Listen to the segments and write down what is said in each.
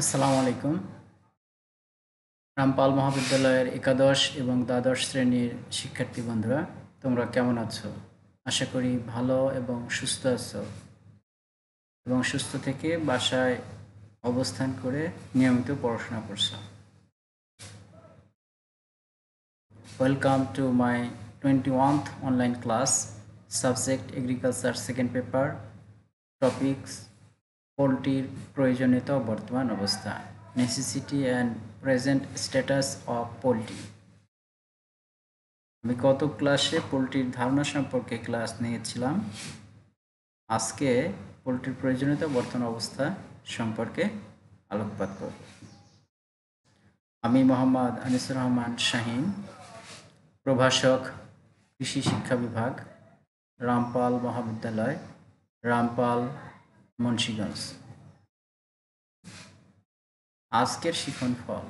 আসসালামু আলাইকুম। রামপাল মহাবিদ্যালয়ের একাদশ এবং দ্বাদশ শ্রেণীর শিক্ষার্থী বন্ধুরা, তোমরা কেমন আছো? আশা করি ভালো এবং সুস্থ আছো এবং সুস্থ থেকে বাসায় অবস্থান করে নিয়মিত পড়াশোনা করছো। Welcome to my 21th online class, subject agriculture second paper, topics পোলট্রির প্রয়োজনীয়তা ও বর্তমান অবস্থা, necessity and present status of poultry. আমি গত ক্লাসে পোলট্রির ধারণা সম্পর্কে ক্লাস নিয়েছিলাম। আজকে পোলট্রির প্রয়োজনীয়তা বর্তমান অবস্থা সম্পর্কে আলোকপাত করব। আমি মোহাম্মদ আনিসুর রহমান শাহিন, প্রভাষক, কৃষি শিক্ষা বিভাগ, রামপাল মহাবিদ্যালয়, রামপাল, মুন্সিগঞ্জ। আজকের শিখন ফল।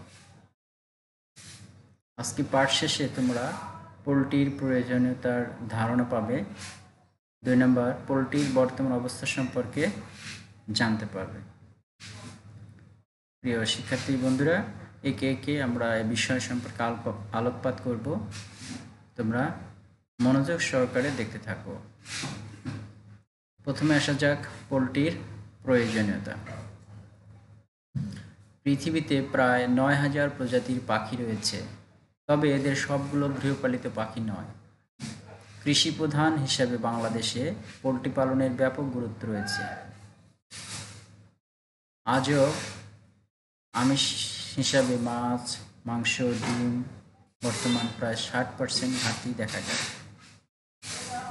আজকে পাঠ শেষে তোমরা পোলট্রির প্রয়োজনীয়তার ধারণা পাবে। 2 নম্বর, পোলট্রির বর্তমান অবস্থা সম্পর্কে জানতে পারবে। প্রিয় শিক্ষার্থী বন্ধুরা, একে একে আমরা এই বিষয় সম্পর্কে আলোকপাত করব। তোমরা মনোযোগ সহকারে দেখতে থাকো। প্রথমে আসা যাক পোলট্রির প্রয়োজনীয়তা। পৃথিবীতে প্রায় 9,000 প্রজাতির পাখি রয়েছে, তবে এদের সবগুলো গৃহপালিত পাখি নয়। কৃষি প্রধান হিসাবে বাংলাদেশে পোলট্রি পালনের ব্যাপক গুরুত্ব রয়েছে। আজও আমিষ হিসাবে মাছ, মাংস, ডিম বর্তমান প্রায় 60% ঘাটতি দেখা যায়,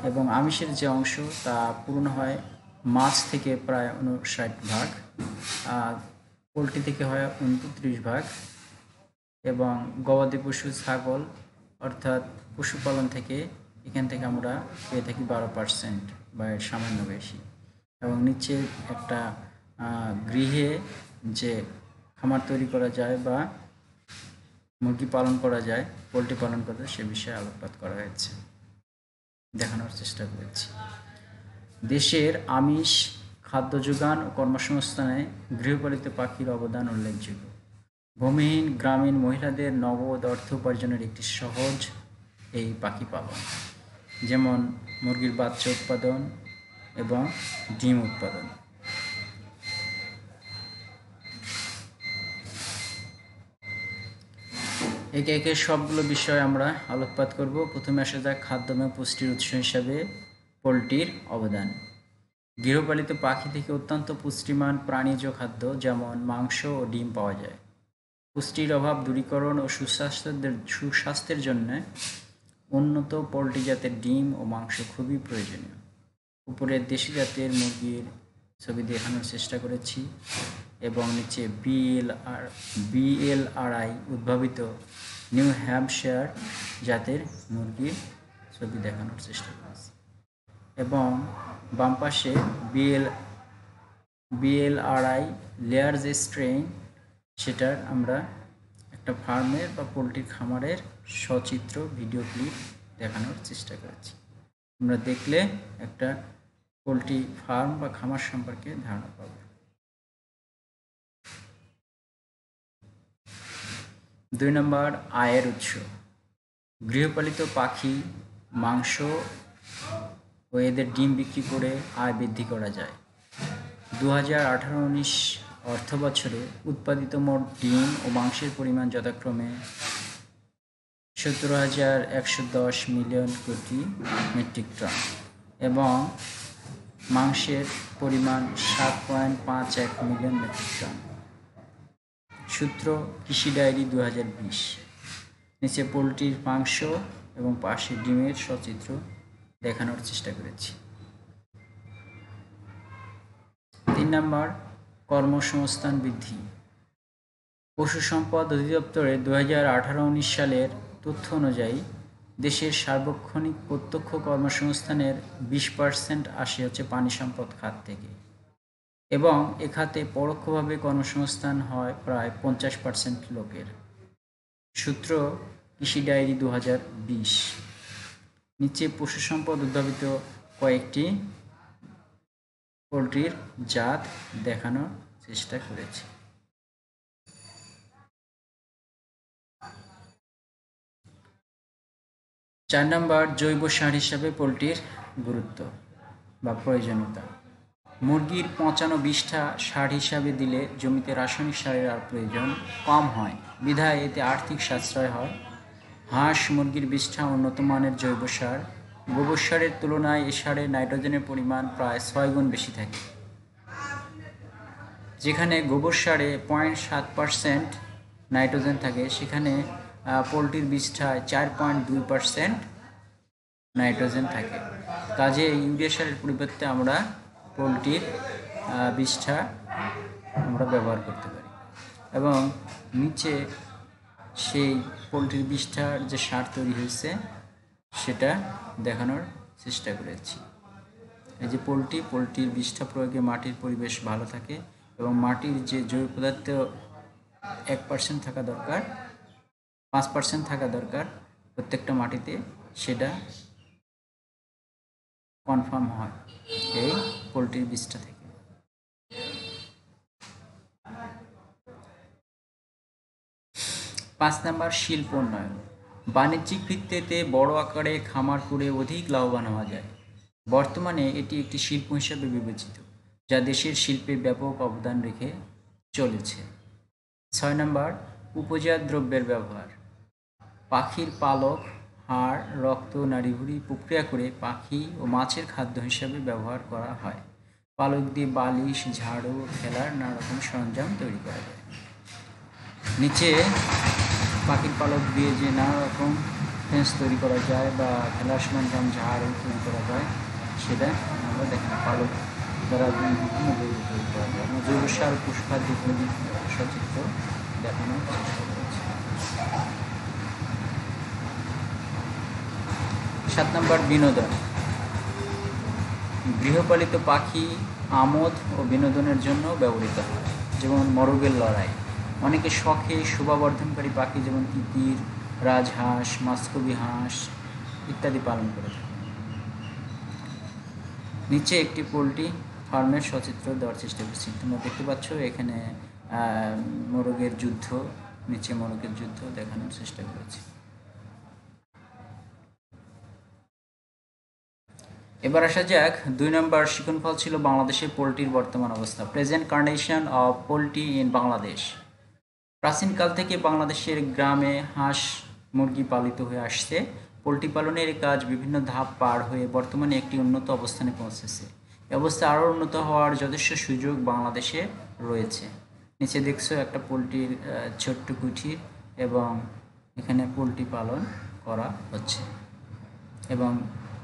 এবং আমিষের যে অংশ তা পূরণ হয় মাছ থেকে প্রায় 59%, আর পোলট্রি থেকে হয় 29%, এবং গবাদি পশু, ছাগল অর্থাৎ পশুপালন থেকে এখান থেকে আমরা পেয়ে থাকি 12% বা এর সামান্য বেশি। এবং নিচে একটা গৃহে যে খামার তৈরি করা যায় বা মুরগি পালন করা যায়, পোলট্রি পালন করা যায়, সে বিষয়ে আলোকপাত করা হয়েছে, দেখানোর চেষ্টা করেছি। দেশের আমিষ খাদ্য যোগান ও কর্মসংস্থানে গৃহপালিত পাখির অবদান উল্লেখযোগ্য। ভূমিহীন গ্রামীণ মহিলাদের নগদ অর্থ উপার্জনের একটি সহজ এই পাখি পালন, যেমন মুরগির বাচ্চা উৎপাদন এবং ডিম উৎপাদন। একে একে সবগুলো বিষয় আমরা আলোকপাত করব। প্রথমে আসা যাক খাদ্য এবং পুষ্টির উৎস হিসাবে পোলট্রির অবদান। গৃহপালিত পাখি থেকে অত্যন্ত পুষ্টিমান প্রাণীজ খাদ্য যেমন মাংস ও ডিম পাওয়া যায়। পুষ্টির অভাব দূরীকরণ ও সুস্বাস্থ্যের জন্য উন্নত পোলট্রি জাতের ডিম ও মাংস খুবই প্রয়োজনীয়। উপরের দেশি জাতের মুরগির ছবি দেখানোর চেষ্টা করেছি, এবং নিচে BLRI উদ্ভাবিত নিউ হ্যাম্পশায়ার জাতের মুরগির ছবি দেখানোর চেষ্টা করেছি, এবং বাম পাশে BLRI লেয়ার যে স্ট্রেইন, সেটার আমরা একটা ফার্মের বা পোলট্রির খামারের সচিত্র ভিডিও ক্লিপ দেখানোর চেষ্টা করেছি। আমরা দেখলে একটা পোলট্রি ফার্ম বা খামার সম্পর্কে ধারণা পাব। 2 নম্বর, আয়ের উৎস। গৃহপালিত পাখি, মাংস ও এদের ডিম বিক্রি করে আয় বৃদ্ধি করা যায়। 2018-19 অর্থ বছরে উৎপাদিত মোট ডিম ও মাংসের পরিমাণ যথাক্রমে 17,110 মিলিয়ন কোটি মেট্রিক টন এবং মাংসের পরিমাণ 7.51 মিলিয়ন মেট্রিক টন। সূত্র কৃষি ডায়েরি 2020। নিচে পোলট্রির মাংস এবং পাশে ডিমের সচিত্র দেখানোর চেষ্টা করেছি। 3 নম্বর, কর্মসংস্থান বৃদ্ধি। পশু সম্পদ অধিদপ্তরের 2018-19 সালের তথ্য অনুযায়ী দেশের সার্বক্ষণিক প্রত্যক্ষ কর্মসংস্থানের 20% আসে হচ্ছে পানি সম্পদ খাত থেকে, এবং এ খাতে পরোক্ষভাবে কর্মসংস্থান হয় প্রায় 50% লোকের। সূত্র কৃষি ডায়েরি 2020। নিচে পশু সম্পদ উদ্ভাবিত কয়েকটি পোলট্রির জাত দেখানোর চেষ্টা করেছি। 4 নম্বর জৈব সার হিসাবে পোলট্রির গুরুত্ব বা প্রয়োজনীয়তা। মুরগির পচানো বিষটা সার হিসাবে দিলে জমিতে রাসায়নিক সারের আর প্রয়োজন কম হয়, বিধায় এতে আর্থিক সাশ্রয় হয়। হাঁস মুরগির বিষটা উন্নত মানের জৈব সার। গোবর সারের তুলনায় এ সারে নাইট্রোজেনের পরিমাণ প্রায় 6 গুণ বেশি থাকে। যেখানে গোবর সারে 0.7% নাইট্রোজেন থাকে, সেখানে পোলট্রির বিষটায় 4.2% নাইট্রোজেন থাকে। কাজে ইউরিয়া সারের পরিবর্তে আমরা পোলট্রির বিষটা আমরা ব্যবহার করতে পারি। এবং নিচে সেই পোলট্রির বিষটার যে সার তৈরি হয়েছে সেটা দেখানোর চেষ্টা করেছি। এই যে পোলট্রির বিষটা প্রয়োগে মাটির পরিবেশ ভালো থাকে এবং মাটির যে জৈব পদার্থ 1% থাকা দরকার, 5% থাকা দরকার প্রত্যেকটা মাটিতে, সেটা কনফার্ম হয় এই পোলট্রির বিষটা থেকে। 5 নম্বর শিল্প উন্নয়ন। বাণিজ্যিক ভিত্তিতে বড় আকারে খামার করে অধিক লাভবান হওয়া যায়। বর্তমানে এটি একটি শিল্প হিসেবে বিবেচিত, যা দেশের শিল্পে ব্যাপক অবদান রেখে চলেছে। 6 নম্বর উপজাত দ্রব্যের ব্যবহার। পাখির পালক, হাড়, রক্ত, নাড়িভুড়ি প্রক্রিয়া করে পাখি ও মাছের খাদ্য হিসাবে ব্যবহার করা হয়। পালক দিয়ে বালিশ, ঝাড়ু, খেলার নানা রকম সরঞ্জাম তৈরি করা যায়। নিচে পাখির পালক দিয়ে যে নানা রকম ফেন্স তৈরি করা যায় বা খেলার সরঞ্জাম, ঝাড়ু তৈরি করা যায়, সেটা আমরা দেখেন পালক দ্বারা বিভিন্ন দ্রব্য তৈরি করা যায়। আমরা জৈব সার, পুষ্পাদি সচিত্র দেখানোর চেষ্টা করেছি। 7 নম্বর বিনোদন। গৃহপালিত পাখি আমোদ ও বিনোদনের জন্য ব্যবহৃত হয়, যেমন মোরগের লড়াই। অনেকে শখে শোভাবর্ধনকারী পাখি যেমন তিতির, রাজহাঁস, মাস্কবি হাঁস ইত্যাদি পালন করে থাকে। নিচে একটি পোলট্রি ফার্মের সচিত্র দেওয়ার চেষ্টা করছি। তোমরা দেখতে পাচ্ছ এখানে মোরগের যুদ্ধ, নিচে মোরগের যুদ্ধ দেখানোর চেষ্টা করেছি। এবার আসা যাক 2 নম্বর শিক্ষণফল ছিল বাংলাদেশের পোলট্রির বর্তমান অবস্থা, present condition of poultry in Bangladesh. প্রাচীনকাল থেকে বাংলাদেশের গ্রামে হাঁস মুরগি পালিত হয়ে আসছে। পোলট্রি পালনের কাজ বিভিন্ন ধাপ পার হয়ে বর্তমানে একটি উন্নত অবস্থানে পৌঁছেছে। এই অবস্থা আরও উন্নত হওয়ার যথেষ্ট সুযোগ বাংলাদেশে রয়েছে। নিচে দেখছো একটা পোলট্রির ছোট্ট কুঠির এবং এখানে পোলট্রি পালন করা হচ্ছে এবং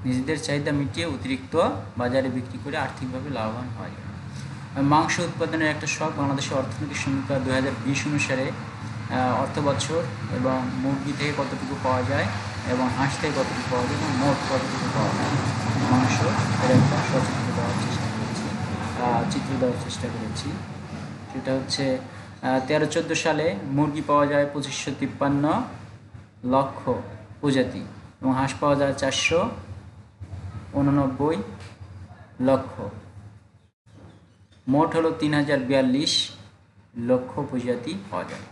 নিজেদের চাহিদা মিটিয়ে অতিরিক্ত বাজারে বিক্রি করে আর্থিকভাবে লাভবান হয়। মাংস উৎপাদনের একটা শখ। বাংলাদেশের অর্থনৈতিক সমীক্ষা 2020 অনুসারে অর্থ বছর এবং মুরগি থেকে কতটুকু পাওয়া যায় এবং হাঁস থেকে কতটুকু পাওয়া যায় এবং মোট কতটুকু পাওয়া যায় মাংস, এর একটা সচিত্র দেওয়ার চেষ্টা করেছি, চেষ্টা করেছি। সেটা হচ্ছে 13-14 সালে মুরগি পাওয়া যায় 2553 লক্ষ প্রজাতি এবং হাঁস পাওয়া যায় 489 লক্ষ। মোট হলো 3042 লক্ষ প্রজাতি পাওয়া যায়।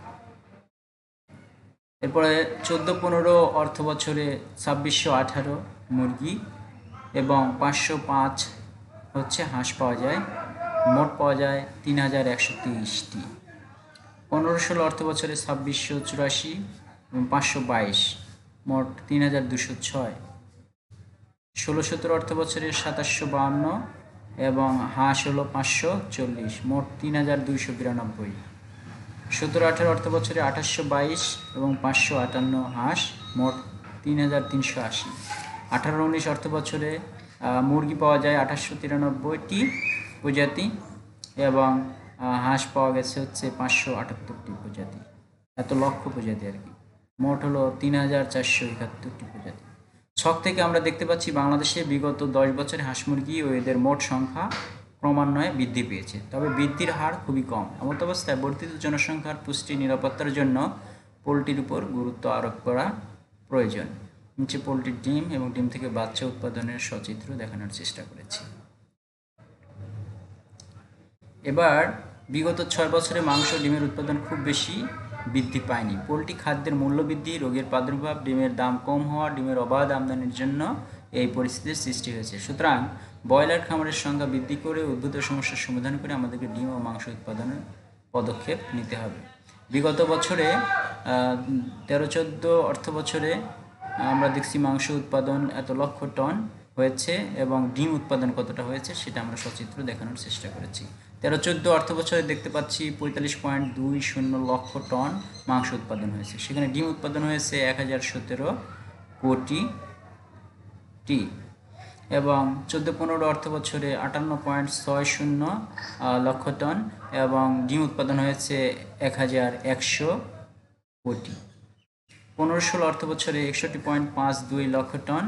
এরপরে 14-15 অর্থ বছরে 2618 মুরগি এবং 505 হচ্ছে হাঁস পাওয়া যায়। মোট পাওয়া যায় 3130টি। 15-16 অর্থ বছরে 2684 এবং 522, মোট 3206। 16-17 অর্থ বছরে 2752 এবং হাঁস হলো 540, মোট 3292। 17-18 অর্থ বছরে 2822 এবং 558 হাঁস, মোট 3380। 18-19 অর্থ বছরে মুরগি পাওয়া যায় 2893টি প্রজাতি এবং হাঁস পাওয়া গেছে হচ্ছে 578টি প্রজাতি, এত লক্ষ প্রজাতি আর কি। মোট হলো 3471টি প্রজাতি। ছক থেকে আমরা দেখতে পাচ্ছি বাংলাদেশে বিগত 10 বছরে হাঁস মুরগি ও এদের মোট সংখ্যা ক্রমান্বয়ে বৃদ্ধি পেয়েছে, তবে বৃদ্ধির হার খুবই কম। এমত অবস্থায় বর্ধিত জনসংখ্যার পুষ্টি নিরাপত্তার জন্য পোলট্রির উপর গুরুত্ব আরোপ করা প্রয়োজন। নিচে পোলট্রির ডিম এবং ডিম থেকে বাচ্চা উৎপাদনের সচিত্র দেখানোর চেষ্টা করেছি। এবার বিগত 6 বছরে মাংস ডিমের উৎপাদন খুব বেশি বৃদ্ধি পায়নি। পোলট্রি খাদ্যের মূল্য বৃদ্ধি, রোগের প্রাদুর্ভাব, ডিমের দাম কম হওয়া, ডিমের অবাধ আমদানির জন্য এই পরিস্থিতির সৃষ্টি হয়েছে। সুতরাং ব্রয়লার খামারের সংখ্যা বৃদ্ধি করে উদ্ভূত সমস্যার সমাধান করে আমাদেরকে ডিম ও মাংস উৎপাদনের পদক্ষেপ নিতে হবে। বিগত বছরে 13-14 অর্থ বছরে আমরা দেখছি মাংস উৎপাদন এত লক্ষ টন হয়েছে এবং ডিম উৎপাদন কতটা হয়েছে সেটা আমরা সচিত্র দেখানোর চেষ্টা করেছি। 13-14 অর্থ বছরে দেখতে পাচ্ছি 45.20 লক্ষ টন মাংস উৎপাদন হয়েছে, সেখানে ডিম উৎপাদন হয়েছে 1017 কোটি টি, এবং 14-15 অর্থ বছরে 58.60 লক্ষ টন এবং ডিম উৎপাদন হয়েছে 1100 কোটি। 15-16 অর্থ বছরে 61.52 লক্ষ টন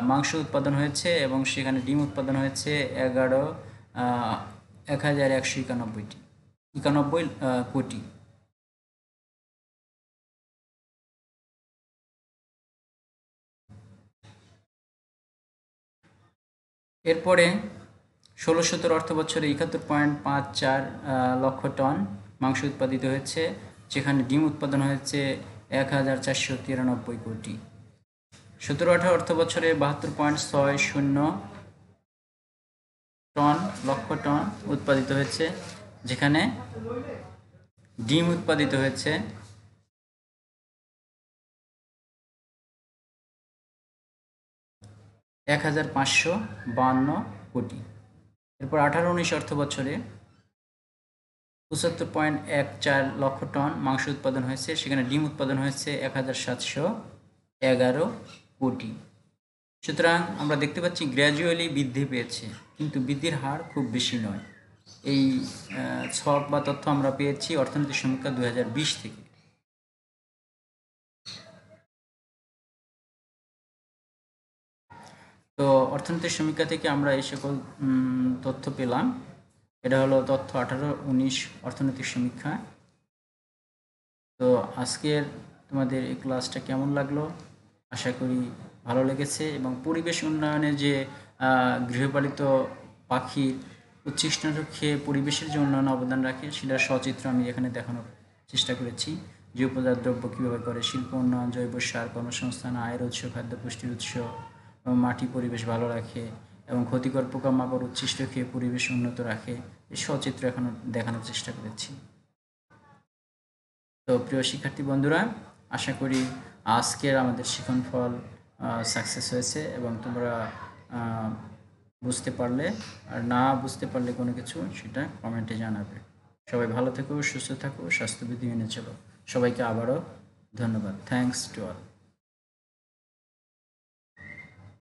মাংস উৎপাদন হয়েছে এবং সেখানে ডিম উৎপাদন হয়েছে 1191 কোটি। এরপরে 16-17 অর্থ বছরে 71.54 লক্ষ টন মাংস উৎপাদিত হয়েছে, যেখানে ডিম উৎপাদন হয়েছে 1493 কোটি। 17-18 অর্থ বছরে 72.60 লক্ষ টন উৎপাদিত হয়েছে, যেখানে ডিম উৎপাদিত হয়েছে 1552 কোটি। এরপর 18-19 অর্থ বছরে 75.14 লক্ষ টন মাংস উৎপাদন হয়েছে, সেখানে ডিম উৎপাদন হয়েছে 1711 কোটি। সুতরাং আমরা দেখতে পাচ্ছি গ্র্যাজুয়ালি বৃদ্ধি পেয়েছে, কিন্তু বৃদ্ধির হার খুব বেশি নয়। এই ছক বা তথ্য আমরা পেয়েছি অর্থনৈতিক সমীক্ষা 2020 থেকে। তো অর্থনৈতিক সমীক্ষা থেকে আমরা এই সকল তথ্য পেলাম। এটা হলো তথ্য 18-19 অর্থনৈতিক সমীক্ষা। তো আজকের তোমাদের এই ক্লাসটা কেমন লাগলো? আশা করি ভালো লেগেছে, এবং পরিবেশ উন্নয়নে যে গৃহপালিত পাখির উচ্ছিষ্ট খেয়ে পরিবেশের যে উন্নয়ন অবদান রাখে সেটার সচিত্র আমি এখানে দেখানোর চেষ্টা করেছি। যে উপজাত দ্রব্য কীভাবে করে, শিল্প উন্নয়ন, জৈব সার, কর্মসংস্থান, আয়ের উৎস, খাদ্য পুষ্টির উৎস, এবং মাটি পরিবেশ ভালো রাখে, এবং ক্ষতিকর পোকামাকড় উচ্ছিষ্ট খেয়ে পরিবেশ উন্নত রাখে, এই সচিত্র এখন দেখানোর চেষ্টা করেছি। তো প্রিয় শিক্ষার্থী বন্ধুরা, আশা করি আজকের আমাদের শিখন ফল সাকসেস হয়েছে এবং তোমরা বুঝতে পারলে, আর না বুঝতে পারলে কোনো কিছু সেটা কমেন্টে জানাবে। সবাই ভালো থেকো, সুস্থ থাকো, স্বাস্থ্যবিধি মেনে চলো। সবাইকে আবারও ধন্যবাদ। Thanks to all.